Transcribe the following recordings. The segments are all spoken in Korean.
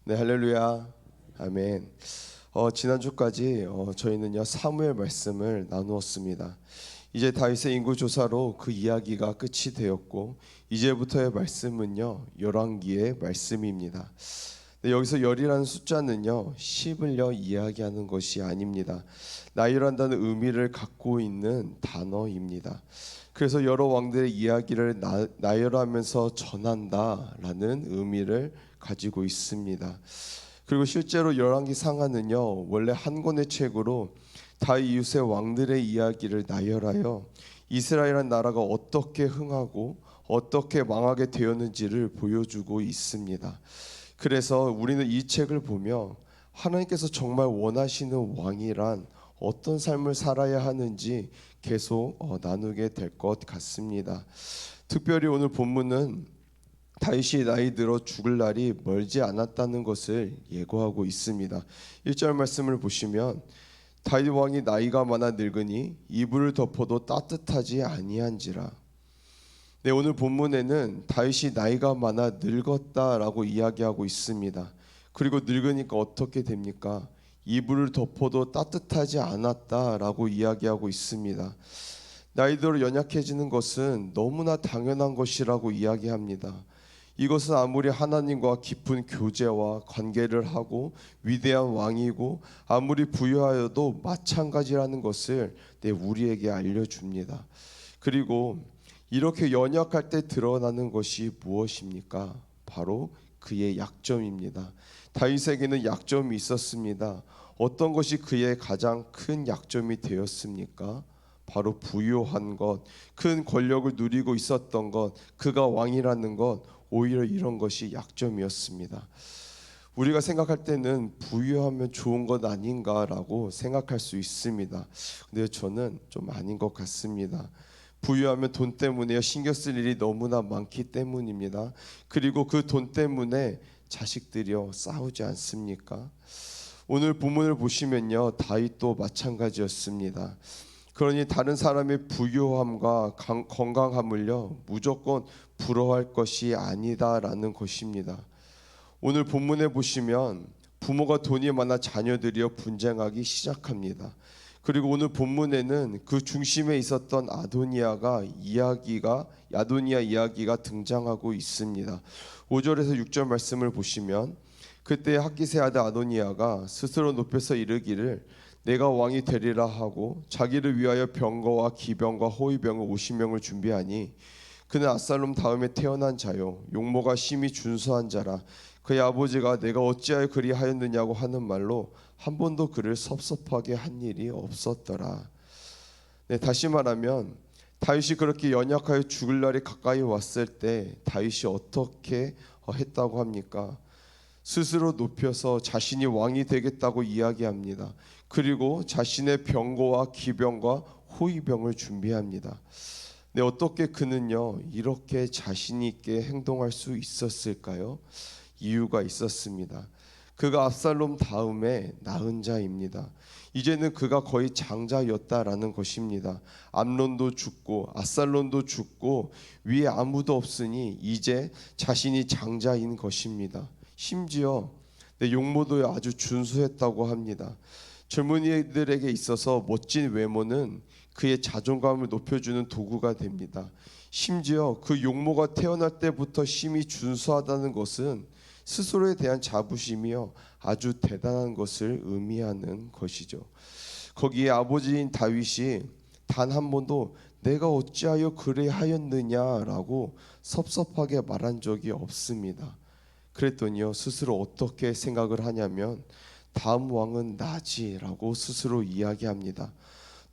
네, 할렐루야. 아멘. 지난주까지 저희는요 사무엘 말씀을 나누었습니다. 이제 다윗의 인구 조사로 그 이야기가 끝이 되었고 이제부터의 말씀은요 열왕기의 말씀입니다. 네, 여기서 열이라는 숫자는요 10을요 이야기하는 것이 아닙니다. 나열한다는 의미를 갖고 있는 단어입니다. 그래서 여러 왕들의 이야기를 나열하면서 전한다라는 의미를 가지고 있습니다. 그리고 실제로 열왕기 상하는요 원래 한 권의 책으로 다윗 이후의 왕들의 이야기를 나열하여 이스라엘이라는 나라가 어떻게 흥하고 어떻게 망하게 되었는지를 보여주고 있습니다. 그래서 우리는 이 책을 보며 하나님께서 정말 원하시는 왕이란 어떤 삶을 살아야 하는지 계속 나누게 될 것 같습니다. 특별히 오늘 본문은 다윗이 나이 들어 죽을 날이 멀지 않았다는 것을 예고하고 있습니다. 1절 말씀을 보시면 다윗 왕이 나이가 많아 늙으니 이불을 덮어도 따뜻하지 아니한지라. 네, 오늘 본문에는 다윗이 나이가 많아 늙었다라고 이야기하고 있습니다. 그리고 늙으니까 어떻게 됩니까? 이불을 덮어도 따뜻하지 않았다라고 이야기하고 있습니다. 나이 들어 연약해지는 것은 너무나 당연한 것이라고 이야기합니다. 이것은 아무리 하나님과 깊은 교제와 관계를 하고 위대한 왕이고 아무리 부유하여도 마찬가지라는 것을 우리에게 알려줍니다. 그리고 이렇게 연약할 때 드러나는 것이 무엇입니까? 바로 그의 약점입니다. 다윗에게는 약점이 있었습니다. 어떤 것이 그의 가장 큰 약점이 되었습니까? 바로 부유한 것, 큰 권력을 누리고 있었던 것, 그가 왕이라는 것, 오히려 이런 것이 약점이었습니다. 우리가 생각할 때는 부유하면 좋은 것 아닌가라고 생각할 수 있습니다. 근데 저는 좀 아닌 것 같습니다. 부유하면 돈 때문에 신경 쓸 일이 너무나 많기 때문입니다. 그리고 그 돈 때문에 자식들이요 싸우지 않습니까? 오늘 본문을 보시면요 다윗도 마찬가지였습니다. 그러니 다른 사람의 부유함과 건강함을요 무조건 부러워할 것이 아니다라는 것입니다. 오늘 본문에 보시면 부모가 돈이 많아 자녀들이요 분쟁하기 시작합니다. 그리고 오늘 본문에는 그 중심에 있었던 아도니아 이야기가 등장하고 있습니다. 5절에서 6절 말씀을 보시면 그때 학기세 아들 아도니아가 스스로 높여서 이르기를 내가 왕이 되리라 하고 자기를 위하여 병거와 기병과 호위병을 50명을 준비하니 그는 압살롬 다음에 태어난 자요 용모가 심히 준수한 자라. 그의 아버지가 내가 어찌하여 그리하였느냐고 하는 말로 한 번도 그를 섭섭하게 한 일이 없었더라. 네, 다시 말하면 다윗이 그렇게 연약하여 죽을 날이 가까이 왔을 때 다윗이 어떻게 했다고 합니까? 스스로 높여서 자신이 왕이 되겠다고 이야기합니다. 그리고 자신의 병거와 기병과 호위병을 준비합니다. 네, 어떻게 그는요 이렇게 자신 있게 행동할 수 있었을까요? 이유가 있었습니다. 그가 압살롬 다음에 낳은 자입니다. 이제는 그가 거의 장자였다라는 것입니다. 암논도 죽고 압살롬도 죽고 위에 아무도 없으니 이제 자신이 장자인 것입니다. 심지어 용모도 아주 준수했다고 합니다. 젊은이들에게 있어서 멋진 외모는 그의 자존감을 높여주는 도구가 됩니다. 심지어 그 용모가 태어날 때부터 심히 준수하다는 것은 스스로에 대한 자부심이요 아주 대단한 것을 의미하는 것이죠. 거기에 아버지인 다윗이 단 한 번도 내가 어찌하여 그래하였느냐라고 섭섭하게 말한 적이 없습니다. 그랬더니요 스스로 어떻게 생각을 하냐면 다음 왕은 나지라고 스스로 이야기합니다.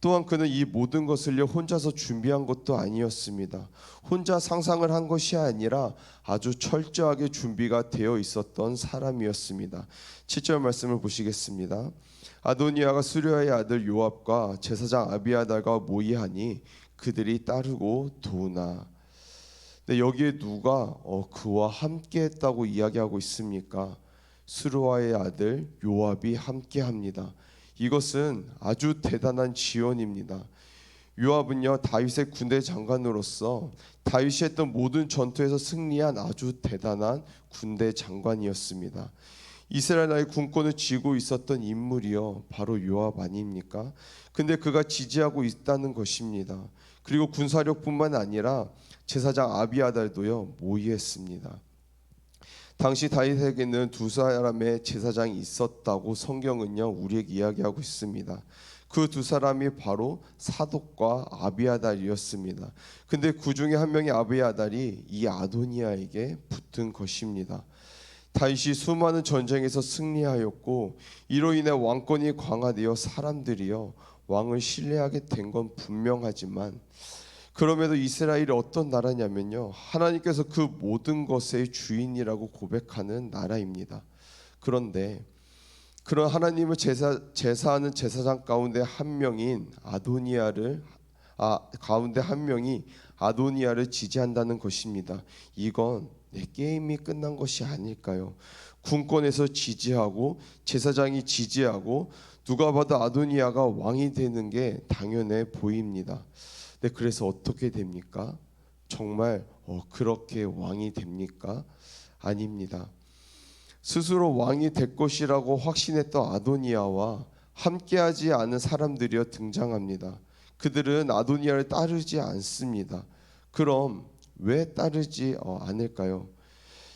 또한 그는 이 모든 것을요 혼자서 준비한 것도 아니었습니다. 혼자 상상을 한 것이 아니라 아주 철저하게 준비가 되어 있었던 사람이었습니다. 7절 말씀을 보시겠습니다. 아도니아가 수르야의 아들 요압과 제사장 아비아달과 모의하니 그들이 따르고 도우나. 네, 여기에 누가 그와 함께했다고 이야기하고 있습니까? 수르야의 아들 요압이 함께합니다. 이것은 아주 대단한 지원입니다. 요압은요 다윗의 군대 장관으로서 다윗이 했던 모든 전투에서 승리한 아주 대단한 군대 장관이었습니다. 이스라엘 나라의 군권을 쥐고 있었던 인물이요 바로 요압 아닙니까? 근데 그가 지지하고 있다는 것입니다. 그리고 군사력뿐만 아니라 제사장 아비아달도요 모의했습니다. 당시 다윗에게는 두 사람의 제사장이 있었다고 성경은요 우리에게 이야기하고 있습니다. 그 두 사람이 바로 사독과 아비아달이었습니다. 근데 그 중에 한 명의 아비아달이 이 아도니아에게 붙은 것입니다. 다윗이 수많은 전쟁에서 승리하였고 이로 인해 왕권이 강화되어 사람들이요 왕을 신뢰하게 된 건 분명하지만 그럼에도 이스라엘이 어떤 나라냐면요 하나님께서 그 모든 것의 주인이라고 고백하는 나라입니다. 그런데 그런 하나님을 제사하는 제사장 가운데 한 명인 가운데 한 명이 아도니아를 지지한다는 것입니다. 이건 내 게임이 끝난 것이 아닐까요? 군권에서 지지하고 제사장이 지지하고 누가 봐도 아도니아가 왕이 되는 게 당연해 보입니다. 네, 그래서 어떻게 됩니까? 정말 그렇게 왕이 됩니까? 아닙니다. 스스로 왕이 될 것이라고 확신했던 아도니아와 함께하지 않은 사람들이 등장합니다. 그들은 아도니아를 따르지 않습니다. 그럼 왜 따르지 않을까요?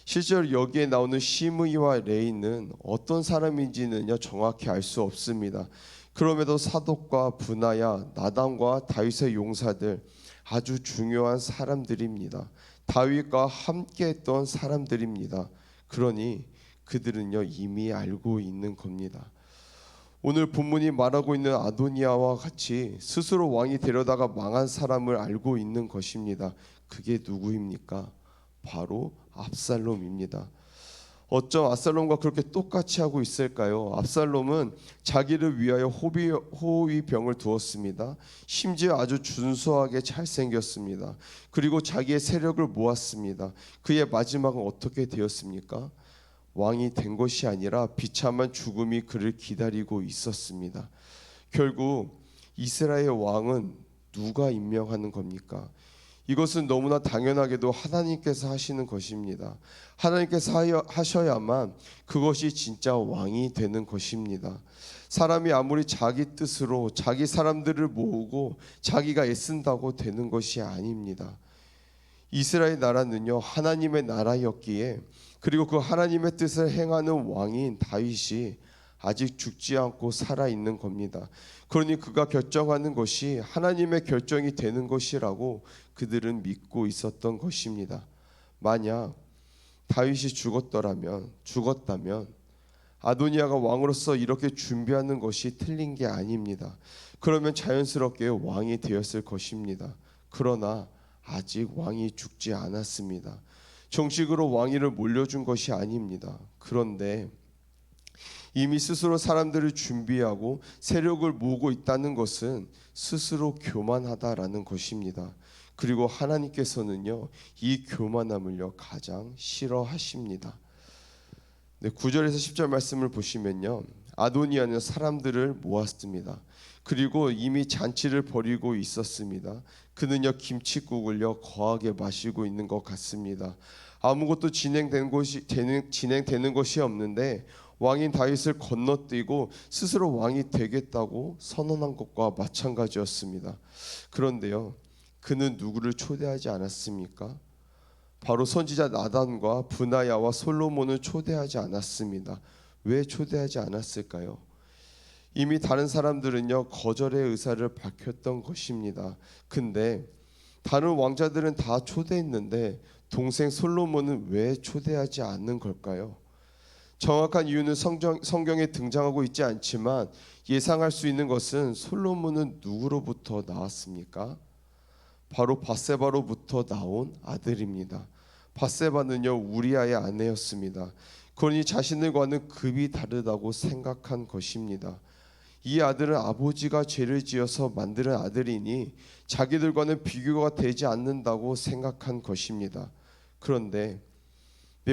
실제로 여기에 나오는 시므이와 레이는 어떤 사람인지는요 정확히 알 수 없습니다. 그럼에도 사독과 브나야, 나단과 다윗의 용사들 아주 중요한 사람들입니다. 다윗과 함께했던 사람들입니다. 그러니 그들은요 이미 알고 있는 겁니다. 오늘 본문이 말하고 있는 아도니아와 같이 스스로 왕이 되려다가 망한 사람을 알고 있는 것입니다. 그게 누구입니까? 바로 압살롬입니다. 어쩜 압살롬과 그렇게 똑같이 하고 있을까요? 압살롬은 자기를 위하여 호위병을 두었습니다. 심지어 아주 준수하게 잘생겼습니다. 그리고 자기의 세력을 모았습니다. 그의 마지막은 어떻게 되었습니까? 왕이 된 것이 아니라 비참한 죽음이 그를 기다리고 있었습니다. 결국 이스라엘 왕은 누가 임명하는 겁니까? 이것은 너무나 당연하게도 하나님께서 하시는 것입니다. 하나님께서 하셔야만 그것이 진짜 왕이 되는 것입니다. 사람이 아무리 자기 뜻으로 자기 사람들을 모으고 자기가 애쓴다고 되는 것이 아닙니다. 이스라엘 나라는요 하나님의 나라였기에 그리고 그 하나님의 뜻을 행하는 왕인 다윗이 아직 죽지 않고 살아있는 겁니다. 그러니 그가 결정하는 것이 하나님의 결정이 되는 것이라고 그들은 믿고 있었던 것입니다. 만약 다윗이 죽었다면 아도니아가 왕으로서 이렇게 준비하는 것이 틀린 게 아닙니다. 그러면 자연스럽게 왕이 되었을 것입니다. 그러나 아직 왕이 죽지 않았습니다. 정식으로 왕위를 물려준 것이 아닙니다. 그런데 이미 스스로 사람들을 준비하고 세력을 모으고 있다는 것은 스스로 교만하다라는 것입니다. 그리고 하나님께서는요 이 교만함을요 가장 싫어하십니다. 네, 9절에서 10절 말씀을 보시면요 아도니아는 사람들을 모았습니다. 그리고 이미 잔치를 벌이고 있었습니다. 그는요 김칫국을요 거하게 마시고 있는 것 같습니다. 아무것도 진행되는 것이 없는데 왕인 다윗을 건너뛰고 스스로 왕이 되겠다고 선언한 것과 마찬가지였습니다. 그런데요 그는 누구를 초대하지 않았습니까? 바로 선지자 나단과 브나야와 솔로몬을 초대하지 않았습니다. 왜 초대하지 않았을까요? 이미 다른 사람들은요 거절의 의사를 밝혔던 것입니다. 근데 다른 왕자들은 다 초대했는데 동생 솔로몬은 왜 초대하지 않는 걸까요? 정확한 이유는 성경에 등장하고 있지 않지만 예상할 수 있는 것은 솔로몬은 누구로부터 나왔습니까? 바로 밧세바로부터 나온 아들입니다. 밧세바는요 우리아의 아내였습니다. 그러니 자신들과는 급이 다르다고 생각한 것입니다. 이 아들은 아버지가 죄를 지어서 만든 아들이니 자기들과는 비교가 되지 않는다고 생각한 것입니다. 그런데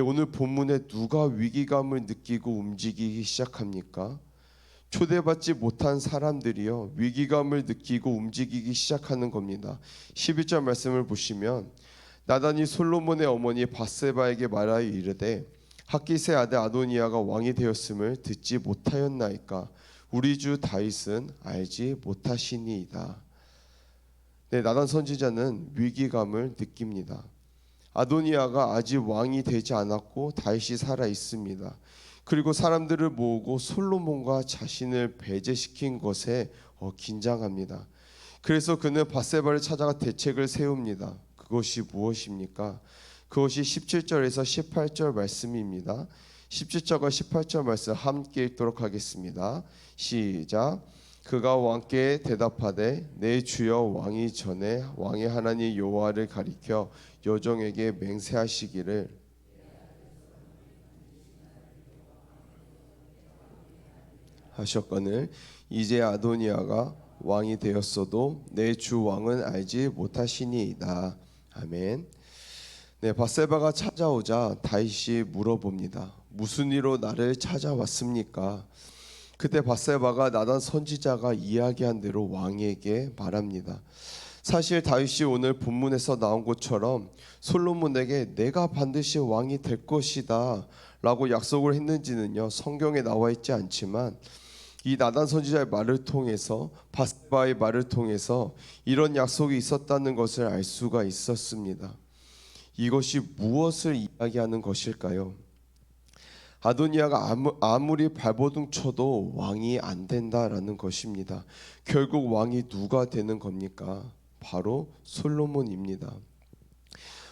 오늘 본문에 누가 위기감을 느끼고 움직이기 시작합니까? 초대받지 못한 사람들이요 위기감을 느끼고 움직이기 시작하는 겁니다. 11절 말씀을 보시면 나단이 솔로몬의 어머니 밧세바에게 말하여 이르되 학깃의 아들 아도니아가 왕이 되었음을 듣지 못하였나이까? 우리 주 다윗은 알지 못하시니이다. 네, 나단 선지자는 위기감을 느낍니다. 아도니아가 아직 왕이 되지 않았고 다윗이 살아 있습니다. 그리고 사람들을 모으고 솔로몬과 자신을 배제시킨 것에 긴장합니다. 그래서 그는 밧세바를 찾아가 대책을 세웁니다. 그것이 무엇입니까? 그것이 17절에서 18절 말씀입니다. 17절과 18절 말씀 함께 읽도록 하겠습니다. 시작. 그가 왕께 대답하되 내 주여 왕이 전에 왕의 하나님 여호와를 가리켜 여종에게 맹세하시기를 하셨거늘 이제 아도니아가 왕이 되었어도 내 주 왕은 알지 못하시니이다. 아멘. 네, 밧세바가 찾아오자 다윗이 물어봅니다. 무슨 일로 나를 찾아왔습니까? 그때 밧세바가 나단 선지자가 이야기한 대로 왕에게 말합니다. 사실 다윗이 오늘 본문에서 나온 것처럼 솔로몬에게 내가 반드시 왕이 될 것이다 라고 약속을 했는지는요 성경에 나와 있지 않지만 이 나단 선지자의 말을 통해서 밧세바의 말을 통해서 이런 약속이 있었다는 것을 알 수가 있었습니다. 이것이 무엇을 이야기하는 것일까요? 아도니아가 아무리 발버둥 쳐도 왕이 안 된다라는 것입니다. 결국 왕이 누가 되는 겁니까? 바로 솔로몬입니다.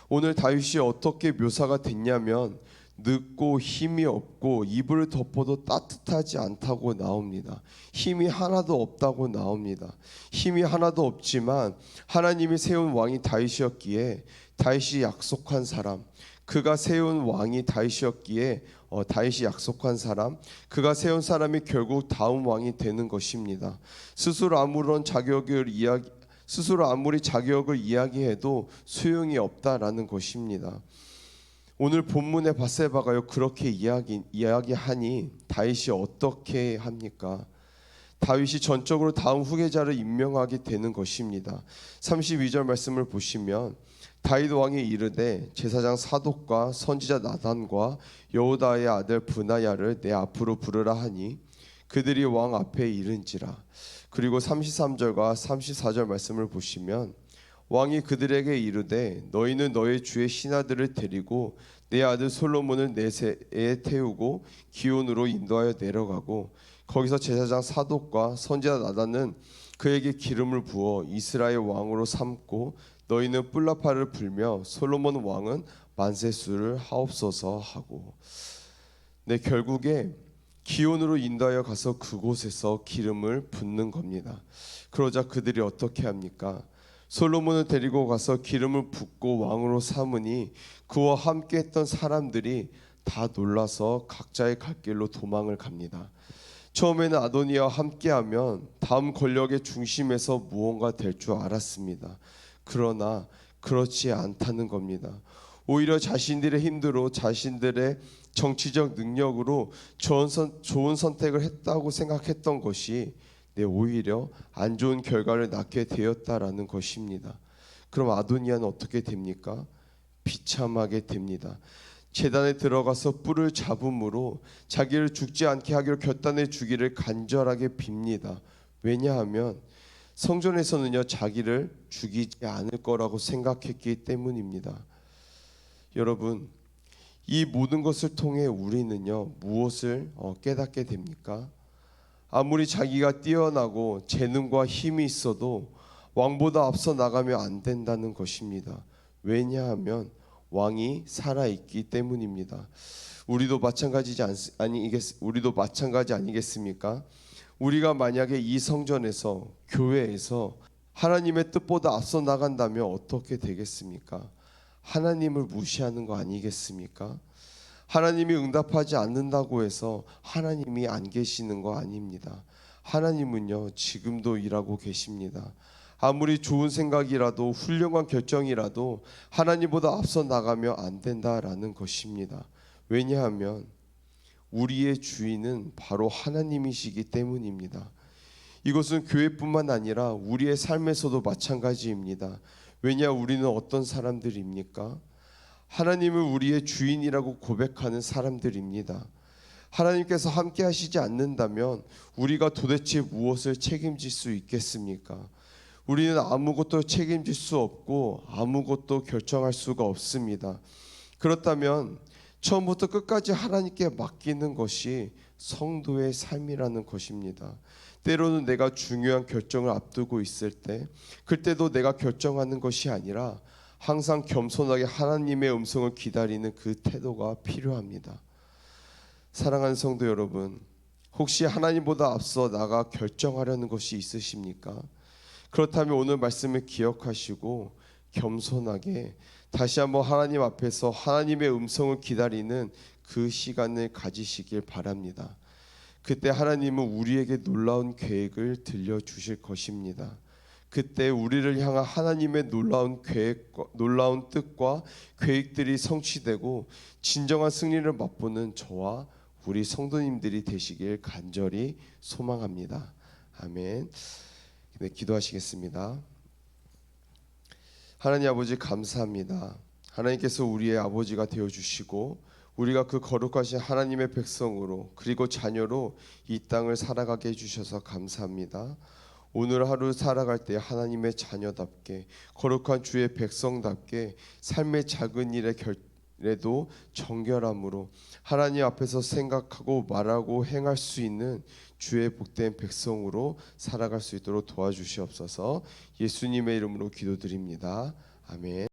오늘 다윗이 어떻게 묘사가 됐냐면 늙고 힘이 없고 이불을 덮어도 따뜻하지 않다고 나옵니다. 힘이 하나도 없다고 나옵니다. 힘이 하나도 없지만 하나님이 세운 왕이 다윗이었기에 다윗이 약속한 사람, 그가 세운 왕이 다윗이었기에 다윗이 약속한 사람, 그가 세운 사람이 결국 다음 왕이 되는 것입니다. 스스로 아무리 자격을 이야기해도 소용이 없다라는 것입니다. 오늘 본문의 밧세바가요 그렇게 이야기하니 다윗이 어떻게 합니까? 다윗이 전적으로 다음 후계자를 임명하게 되는 것입니다. 32절 말씀을 보시면 다윗 왕이 이르되 제사장 사독과 선지자 나단과 여호다의 아들 브나야를 내 앞으로 부르라 하니 그들이 왕 앞에 이른지라. 그리고 33절과 34절 말씀을 보시면 왕이 그들에게 이르되 너희는 너희 주의 신하들을 데리고 내 아들 솔로몬을 내 새에 태우고 기온으로 인도하여 내려가고 거기서 제사장 사독과 선지자 나단은 그에게 기름을 부어 이스라엘 왕으로 삼고 너희는 뿔나팔을 불며 솔로몬 왕은 만세수를 하옵소서 하고. 네, 결국에 기온으로 인도하여 가서 그곳에서 기름을 붓는 겁니다. 그러자 그들이 어떻게 합니까? 솔로몬을 데리고 가서 기름을 붓고 왕으로 삼으니 그와 함께 했던 사람들이 다 놀라서 각자의 갈 길로 도망을 갑니다. 처음에는 아도니아와 함께하면 다음 권력의 중심에서 무언가 될 줄 알았습니다. 그러나 그렇지 않다는 겁니다. 오히려 자신들의 힘으로 자신들의 정치적 능력으로 좋은 선택을 했다고 생각했던 것이 오히려 안 좋은 결과를 낳게 되었다라는 것입니다. 그럼 아도니아는 어떻게 됩니까? 비참하게 됩니다. 제단에 들어가서 뿔을 잡음으로 자기를 죽지 않게 하기로 결단해 주기를 간절하게 빕니다. 왜냐하면 성전에서는요 자기를 죽이지 않을 거라고 생각했기 때문입니다. 여러분, 이 모든 것을 통해 우리는요 무엇을 깨닫게 됩니까? 아무리 자기가 뛰어나고 재능과 힘이 있어도 왕보다 앞서 나가면 안 된다는 것입니다. 왜냐하면 왕이 살아있기 때문입니다. 우리도 마찬가지 아니겠습니까? 우리가 만약에 이 성전에서 교회에서 하나님의 뜻보다 앞서 나간다면 어떻게 되겠습니까? 하나님을 무시하는 거 아니겠습니까? 하나님이 응답하지 않는다고 해서 하나님이 안 계시는 거 아닙니다. 하나님은요 지금도 일하고 계십니다. 아무리 좋은 생각이라도 훌륭한 결정이라도 하나님보다 앞서 나가면 안 된다라는 것입니다. 왜냐하면 우리의 주인은 바로 하나님이시기 때문입니다. 이것은 교회뿐만 아니라 우리의 삶에서도 마찬가지입니다. 왜냐 우리는 어떤 사람들입니까? 하나님을 우리의 주인이라고 고백하는 사람들입니다. 하나님께서 함께 하시지 않는다면 우리가 도대체 무엇을 책임질 수 있겠습니까? 우리는 아무것도 책임질 수 없고 아무것도 결정할 수가 없습니다. 그렇다면 처음부터 끝까지 하나님께 맡기는 것이 성도의 삶이라는 것입니다. 때로는 내가 중요한 결정을 앞두고 있을 때, 그때도 내가 결정하는 것이 아니라 항상 겸손하게 하나님의 음성을 기다리는 그 태도가 필요합니다. 사랑하는 성도 여러분, 혹시 하나님보다 앞서 나가 결정하려는 것이 있으십니까? 그렇다면 오늘 말씀을 기억하시고 겸손하게 다시 한번 하나님 앞에서 하나님의 음성을 기다리는 그 시간을 가지시길 바랍니다. 그때 하나님은 우리에게 놀라운 계획을 들려주실 것입니다. 그때 우리를 향한 하나님의 놀라운 계획과 놀라운 뜻과 계획들이 성취되고 진정한 승리를 맛보는 저와 우리 성도님들이 되시길 간절히 소망합니다. 아멘. 네, 기도하시겠습니다. 하나님 아버지 감사합니다. 하나님께서 우리의 아버지가 되어주시고 우리가 그 거룩하신 하나님의 백성으로 그리고 자녀로 이 땅을 살아가게 해주셔서 감사합니다. 오늘 하루 살아갈 때 하나님의 자녀답게 거룩한 주의 백성답게 삶의 작은 일에도 정결함으로 하나님 앞에서 생각하고 말하고 행할 수 있는 주의 복된 백성으로 살아갈 수 있도록 도와주시옵소서. 예수님의 이름으로 기도드립니다. 아멘.